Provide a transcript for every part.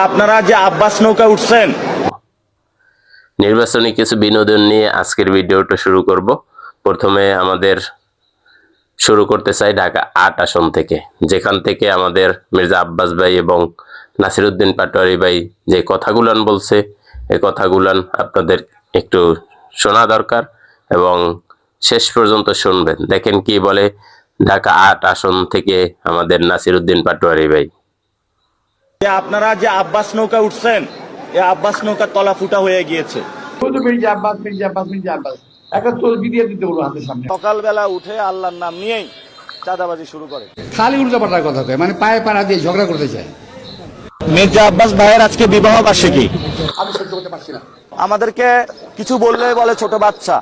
আপনারা যে আব্বাস নৌকা উঠছেন, নির্বাচনী কিছু বিনোদন নিয়ে আজকের ভিডিওটা শুরু করব। প্রথমে আমাদের শুরু করতে চাই ঢাকা ৮ আসন থেকে, যেখান থেকে আমাদের মির্জা আব্বাস ভাই এবং নাসিরউদ্দিন পাটোয়ারি ভাই যে কথাগুলান বলছে, এই কথাগুলান আপনাদের একটু শোনা দরকার এবং শেষ পর্যন্ত শুনবেন। দেখেন কি বলে ঢাকা ৮ আসন থেকে আমাদের নাসিরউদ্দিন পাটোয়ারি ভাই। আপনারা যে আব্বাস নৌকা উঠছেন, এই আব্বাস নৌকা তলা ফুটা হয়ে গিয়েছে। সকালবেলা উঠে আল্লাহর নাম নিয়েই চাঁদাবাজি শুরু করে, খালি উল্টাপাল্টা কথা কয়, মানে পায়ে পাড়া দিয়ে ঝগড়া করতে চায়। মির্জা আব্বাস ভাইয়ের আজকে বিবাহ বার্ষিকী, আমি সহ্য করতে পারছি না। আমাদেরকে কিছু বললে বলে ছোট বাচ্চা,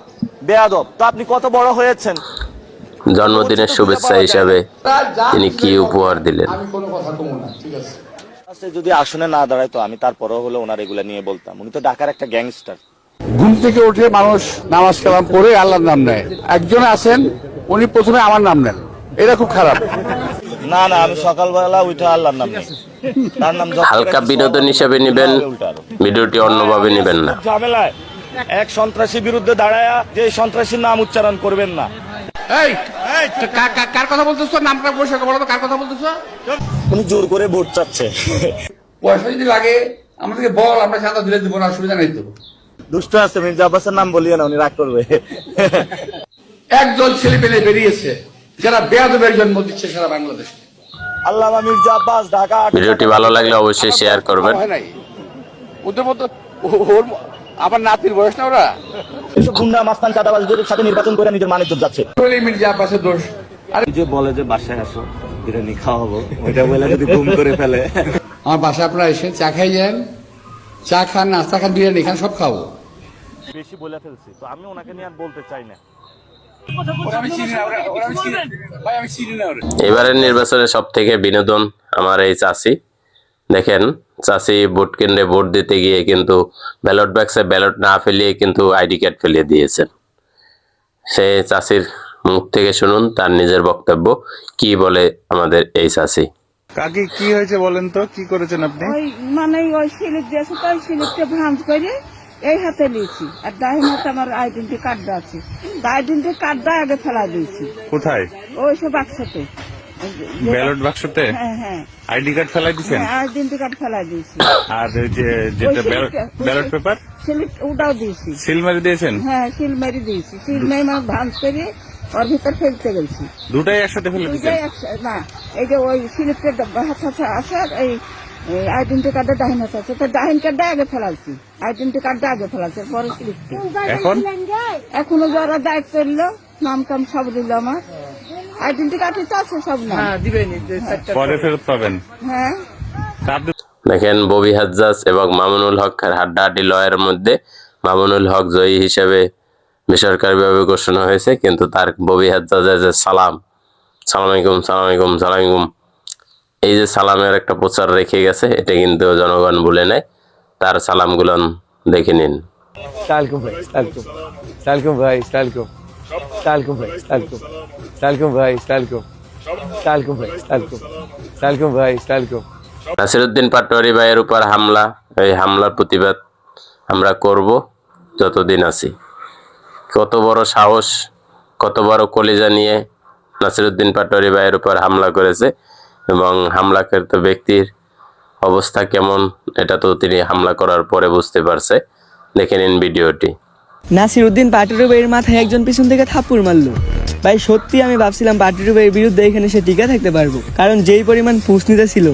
বেয়াদব। তো আপনি কত বড় হয়েছেন? জন্মদিনের শুভেচ্ছা হিসাবে তিনি কি উপহার দিলেন? আমি কোনো কথা কমু না, ঠিক আছে। যদি আসনে না দাঁড়ায় তো আমি তারপরও হলো ওনার এগুলা নিয়ে বলতাম। উনি তো ঢাকার একটা গ্যাংস্টার। ঘুম থেকে উঠে মানুষ নামাজ কালাম পড়ে আল্লাহর নাম নেয়। একজন আছেন উনি প্রথমে আমার নাম নেন, এটা খুব খারাপ। না না, আমি সকালবেলা উঠে আল্লাহর নাম নেই। তার নাম হালকা বিনোদন হিসেবে নেবেন, ভিডিওটি অন্যভাবে নেবেন না। ঝামেলায় এক সন্ত্রাসী বিরুদ্ধে দাঁড়ায়া যে সন্ত্রাসীর নাম উচ্চারণ করবেন না। এই কার কথা বলতেছো? নামটা পয়সা বলো তো, কার কথা বলতেছো? উনি জোর করে ভোট চাচ্ছে। পয়সা যদি লাগে আমাদেরকে বল, আমরা চাঁদা দিলে দিব না, অসুবিধা নাই তো। দুষ্ট আছে, মির্জা আব্বাসের নাম বলিয়ে না, উনি রাগ করবে। একদল ছেলে পেলে বেরিয়েছে যারা বেয়াদবের জন্ম দিচ্ছে সারা বাংলাদেশে। আল্লামা মির্জা আব্বাস, ঢাকা। ভিডিওটি ভালো লাগলে অবশ্যই শেয়ার করবেন। হয় নাই ওদের মতো, ওর আমার নাতির বয়স না ওরা। এসব গুন্ডা মাস্তান চাঁদাবাজদের সাথে নির্বাচন করে নিজের মান ইজ্জত যাচ্ছে। মির্জা আব্বাসের দোষ। যে বলে যে বাসায় আসো, বিরিয়ানি খাওয়া হবো, ওইটা বলে যদি গুম করে ফেলে। আমার বাসায় আপনারা এসে চা খাই যান, চা খান, নাস্তা খান, বিরিয়ানি খান, সব খাবো। বেশি বলে ফেলছি তো আমি ওনাকে নিয়ে আর বলতে চাই না। এবারের নির্বাচনে সব থেকে বিনোদন আমার এই চাচি। দেখেন চাচি ভোট কেন্দ্রে ভোট দিতে গিয়ে কিন্তু ব্যালট বাক্সে ব্যালট না ফেলিয়ে কিন্তু আইডি কার্ড ফেলিয়ে দিয়েছেন। সে চাচির মুখ থেকে শুনুন তার নিজের বক্তব্য কি বলে আমাদের এই চাচি। কাকি কি হয়েছে বলেন তো, কি করেছেন আপনি? ওই মানে ওই সিলিপ দিয়েছে তো, ওই সিলিপটা ভাঁজ করে এই হাতে নিয়েছি, আর ডাইন হাতে আমার আইডেন্টি কার্ডটা আছে। আইডেন্টি কার্ডটা আগে ফেলা দিয়েছি। কোথায়? ওই সব বাক্সতে, ব্যালট বাক্সতে হ্যাঁ হ্যাঁ আইডি কার্ড ফেলাই দিছেন? আইডেন্টি কার্ড ফেলা দিয়েছি। আর ওই যে যেটা ব্যালট পেপার সিলিপ ওটাও দিয়েছি। সিল মারি দিয়েছেন? হ্যাঁ, সিল মেরে দিয়েছি। সিল মেরে মানে ভাঁজ করে ওর ভিতর ফেলতে গেছি। দুটাই একসাথে ফেলে দিয়েছেন? না, এই যে ওই স্লিপটা হাত আছে, আর এই আইডেন্টি কার্ডটা ডাইন হাতে আছে, তো ডাইন কার্ডটা আগে ফেলাচ্ছি, আইডেন্টি কার্ডটা আগে ফেলাচ্ছে, পরে স্লিপটা। এখনো যারা দায়িত্ব করলো, নাম টাম সব দিল, আমার আইডেন্টি কার্ড আছে সব নাম পরে ফেরত পাবেন। হ্যাঁ। দেখেন ববি হাজ্জাজ এবং মামুনুল হক হাড্ডাহাড্ডি লয়ের মধ্যে মামুনুল হক জয়ী হিসেবে বেসরকারিভাবে ঘোষণা হয়েছে, কিন্তু তার ববি হাজ্জাজের যে সালাম সালামালাইকুম সালামালাইকুম সালামালাইকুম, এই যে সালামের একটা প্রচার রেখে গেছে, এটা কিন্তু জনগণ ভুলে নেয়। তার সালামগুলো দেখে নিন। সালামুকুম ভাই, সালামুকুম, সালামুকুম ভাই, সালামুকুম, সালামুকুম ভাই, সালামুকুম, সালামুকুম ভাই, সালামুকুম, সালামুকুম ভাই, সালামুকুম, সালামুকুম ভাই, সালামুকুম। নাসিরউদ্দিন পাটোয়ারি ভাইয়ের উপর হামলা, এই হামলার প্রতিবাদ আমরা করব যতদিন আছি। কত বড় সাহস, কত বড় কলিজা নিয়ে নাসিরউদ্দিন পাটোয়ারি ভাইয়ের উপর হামলা করেছে এবং হামলাকৃত ব্যক্তির অবস্থা কেমন এটা তো তিনি হামলা করার পরে বুঝতে পারছে। দেখে নিন ভিডিওটি। নাসিরউদ্দিন পাটোয়ারি ভাইয়ের মাথায় একজন পিছন থেকে থাপ্পড় মারলো। ভাই সত্যি আমি ভাবছিলাম পাটোয়ারি ভাইয়ের বিরুদ্ধে এখানে সে টিকে থাকতে পারবো, কারণ যেই পরিমাণ ফুসনিতে ছিল।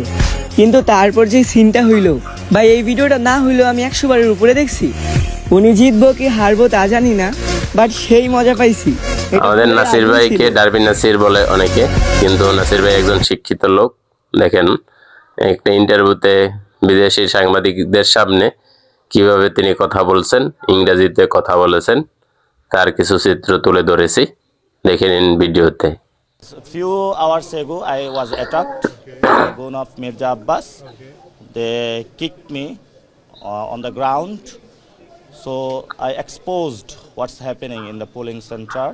কিন্তু তারপর যে সিনটা হইলো, ভাই এই ভিডিওটা না হইলেও আমি 100 বারের উপরে দেখছি। উনি জিতবো কি হারবো তা জানি না, বাট সেই মজা পাইছি। আমাদের নাসির ভাইকে ডারবি নাসির বলে অনেকে, কিন্তু নাসির ভাই একজন শিক্ষিত লোক। দেখেন একটা ইন্টারভিউতে বিদেশি সাংবাদিকদের সামনে কিভাবে তিনি কথা বলছেন, ইংরেজিতে কথা বলেছেন, তার কিছু চিত্র তুলে ধরেছি, দেখে নিন ভিডিওতে। Few hours ago, I was attacked by gun of Mirza Abbas. They kicked me on the ground. So I exposed what's happening in the polling center.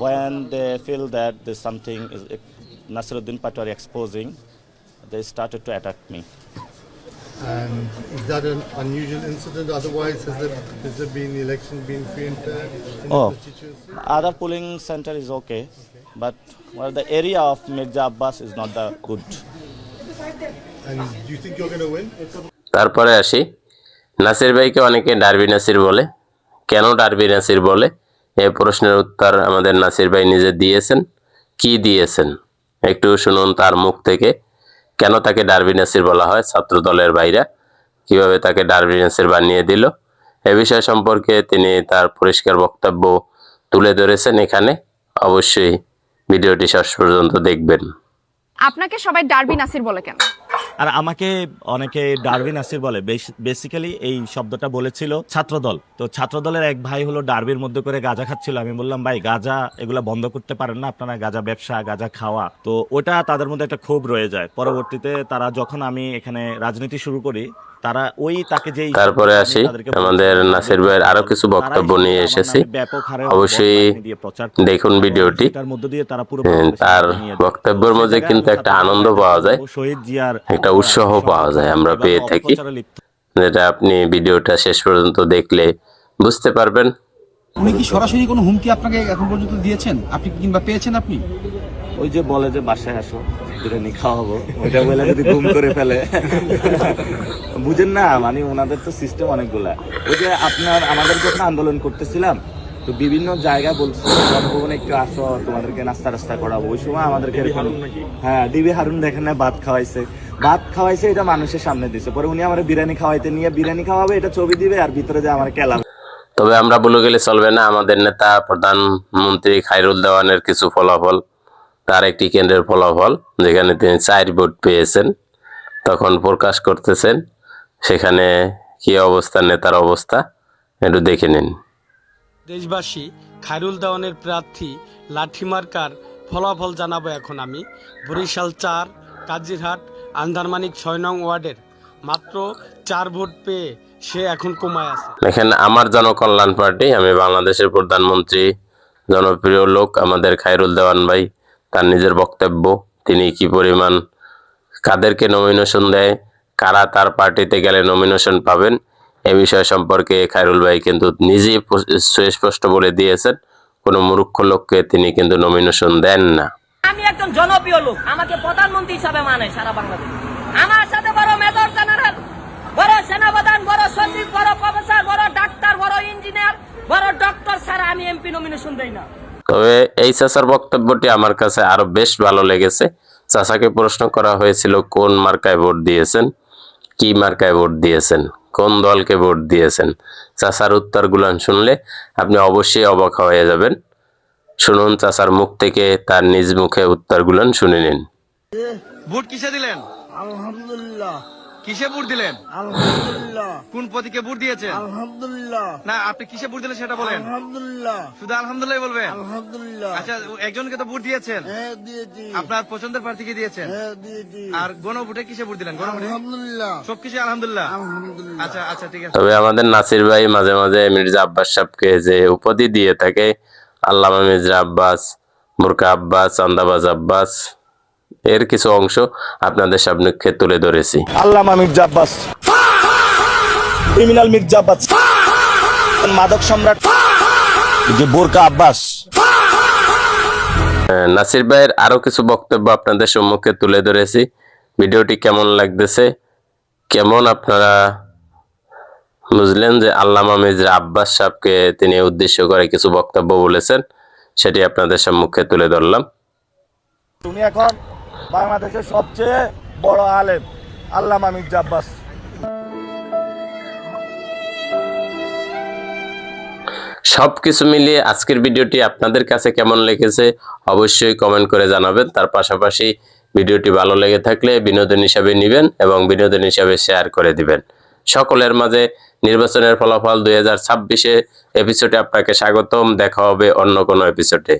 When they feel that there's something is Naseeruddin Patwari exposing, they started to attack me. And is that an unusual incident? Otherwise, has there been election been free and fair in the Oh. constituency? Other polling center is okay, but well, the area of Mirza Abbas is not the good. And do you think you're going to win? তারপরে আসি, নাসির ভাইকে অনেকে derby Nasir বলে। কেন derby Nasir বলে, এই প্রশ্নের উত্তর আমাদের নাসির ভাই নিজে দিয়েছেন। কি দিয়েছেন একটু শুনুন তার মুখ থেকে। কেন তাকে ডারবি নাসির বলা হয়, ছাত্র দলের ভাইরা কিভাবে তাকে ডারবি নাসির বানিয়ে দিল, এ বিষয় সম্পর্কে তিনি তার পরিষ্কার বক্তব্য তুলে ধরেছেন এখানে। অবশ্যই ভিডিওটি শেষ পর্যন্ত দেখবেন। আপনাকে সবাই ডারবি নাসির বলে কেন? আর আমাকে অনেকে ডারবি নাসির বলে। বেসিক্যালি এই শব্দটা বলেছিল ছাত্রদল। তো ছাত্রদলের এক ভাই হলো ডারবির মধ্যে করে গাঁজা খাচ্ছিল। আমি বললাম, ভাই গাঁজা এগুলা বন্ধ করতে পারেন না আপনারা, গাঁজা ব্যবসা, গাঁজা খাওয়া। তো ওটা তাদের মধ্যে একটা ক্ষোভ রয়ে যায়। পরবর্তীতে তারা যখন আমি এখানে রাজনীতি শুরু করি, তারা ওই তাকে যেই তারপরে আসি, আমাদের নাসির ভাইয়ের আরো কিছু বক্তব্য নিয়ে এসেছি। অবশ্যই দেখুন ভিডিওটি। তার বক্তব্যের মধ্যে কিন্তু একটা আনন্দ পাওয়া যায়, একটা উৎসাহ পাওয়া যায় আমরা পেয়ে থাকি, যেটা আপনি ভিডিওটা শেষ পর্যন্ত দেখলে বুঝতে পারবেন। উনি কি সরাসরি কোনো হুমকি আপনাকে এখন পর্যন্ত দিয়েছেন, আপনি কিংবা পেয়েছেন আপনি? ওই যে বলে যে বাসায় আসো, বিরিয়ানি খাওয়াবো, ওইটা বলে যদি গুম করে ফেলে, বুঝেন না, মানে ওনাদের তো সিস্টেম অনেকগুলা। ওই যে আমাদের যখন আন্দোলন করতেছিলাম, তো বিভিন্ন জায়গা বলছে জনভবনে একটু আসো, তোমাদেরকে নাস্তা টাস্তা করাবো। ওই সময় আমাদেরকে হ্যাঁ ডিবি হারুন দেখেন না, ভাত খাওয়াইছে, এটা মানুষের সামনে দিছে। পরে উনি আমার বিরিয়ানি খাওয়াইতে নিয়ে বিরিয়ানি খাওয়াবে, এটা ছবি দিবে, আর ভিতরে যে আমার কেলাবে। তবে আমরা বলে গেলে চলবে না, আমাদের নেতা প্রধানমন্ত্রী খায়রুল দেওয়ানের কিছু ফলাফল, তার একটি কেন্দ্রের ফলাফল যেখানে তিনি 4 ভোট পেয়েছেন, তখন প্রকাশ করতেছেন। সেখানে কি অবস্থা, নেতার অবস্থা একটু দেখে নিন। দেশবাসী, খায়রুল দেওয়ানের প্রার্থী লাঠিমার্কার ফলাফল জানাবো এখন আমি। বরিশাল 4, কাজিরহাট, আন্দারমানিক 6 নং ওয়ার্ডের মাত্র 4 ভোট পেয়ে সে এখন কমায় আছে। দেখেন, আমার জনকল্যাণ পার্টি, আমি বাংলাদেশের প্রধানমন্ত্রী, জনপ্রিয় লোক আমাদের খায়রুল দেওয়ান ভাই, তার নিজের বক্তব্য, তিনি কি পরিমাণ কাদেরকে নমিনেশন দেয়, কারা তার পার্টিতে গেলে নমিনেশন পাবেন, এ বিষয় সম্পর্কে খায়রুল ভাই কিন্তু নিজেই সুস্পষ্ট বলে দিয়েছেন, কোনো মূর্খ লোককে তিনি কিন্তু নমিনেশন দেন না। আমি একজন জনপ্রিয় লোক, আমাকে প্রধানমন্ত্রী হিসাবে মানে সারা বাংলাদেশ। আমার সাথে বড় মেজর জেনারেল, বড় সেনাপ্রধান, বড় সচিব, বড় প্রফেসর, বড় ডাক্তার, বড় ইঞ্জিনিয়ার, বড় ডক্টর ছাড়া আমি এমপি নমিনেশন দেই না। তবে এই চাচার বক্তব্যটি আমার কাছে আরো বেশ ভালো লেগেছে। চাচাকে প্রশ্ন করা হয়েছিল কোন মার্কায় ভোট দিয়েছেন, কি মার্কায় ভোট দিয়েছেন, কোন দলকে ভোট দিয়েছেন। চাচার উত্তরগুলো শুনলে আপনি অবশ্যই অবাক হয়ে যাবেন। শুনুন চাচার মুখ থেকে, তার নিজ মুখে উত্তরগুলো শুনে নিন। ভোট কিসে দিলেন? আলহামদুলিল্লাহ। কিসে ভোট দিলেন? আলহামদুলিল্লাহ। কোন প্রতীকে ভোট দিয়েছেন? আলহামদুলিল্লাহ। না, আপনি কিসে ভোট দিলেন সেটা বলেন। আলহামদুলিল্লাহ। শুধু আলহামদুলিল্লাহ বলবেন? আলহামদুলিল্লাহ। আচ্ছা, একজনকে তো ভোট দিয়েছেন। হ্যাঁ দিয়েছি। আপনার পছন্দের প্রার্থীকে দিয়েছেন। হ্যাঁ দিয়েছি। আর গণভোটে কিসে ভোট দিলেন? গণভোটে আলহামদুলিল্লাহ। সবকিছু আলহামদুলিল্লাহ। আলহামদুলিল্লাহ। আচ্ছা আচ্ছা, ঠিক আছে। তবে আমাদের নাসির ভাই মাঝে মাঝে মির্জা আব্বাস সাহেবকে যে উপাধি দিয়ে থাকে, আল্লামা মির্জা আব্বাস, বুরকা আব্বাস, চান্দাবাজ আব্বাস, এর কিছু অংশ আপনাদের সামনে তুলে ধরেছি। আল্লামা মির্জা আব্বাস, ক্রিমিনাল মির্জা আব্বাস, মাদক সম্রাট যে বুরকা আব্বাস। নাসির ভাইয়ের আরো কিছু বক্তব্য আপনাদের সম্মুখে তুলে ধরেছি। ভিডিওটি কেমন লাগতেছে, কেমন আপনারা বুঝলেন যে আল্লামা মির্জা আব্বাস সাহেবকে তিনি উদ্দেশ্য করে কিছু বক্তব্য বলেছেন, সেটি আপনাদের সম্মুখে তুলে ধরলাম। তুমি এখন বাংলাদেশের সবচেয়ে বড় আলেম আল্লামা মির্জা আব্বাস। সবকিছু মিলিয়ে আজকের ভিডিওটি আপনাদের কাছে কেমন লেগেছে অবশ্যই কমেন্ট করে জানাবেন। তার পাশাপাশি ভিডিওটি ভালো লেগে থাকলে বিনোদন হিসাবে নেবেন এবং বিনোদন হিসাবে শেয়ার করে দিবেন। সকলের মাঝে নির্বাচনের ফলাফল 2026 এপিসোডে আপনাকে স্বাগতম। দেখা হবে অন্য কোনো এপিসোডে।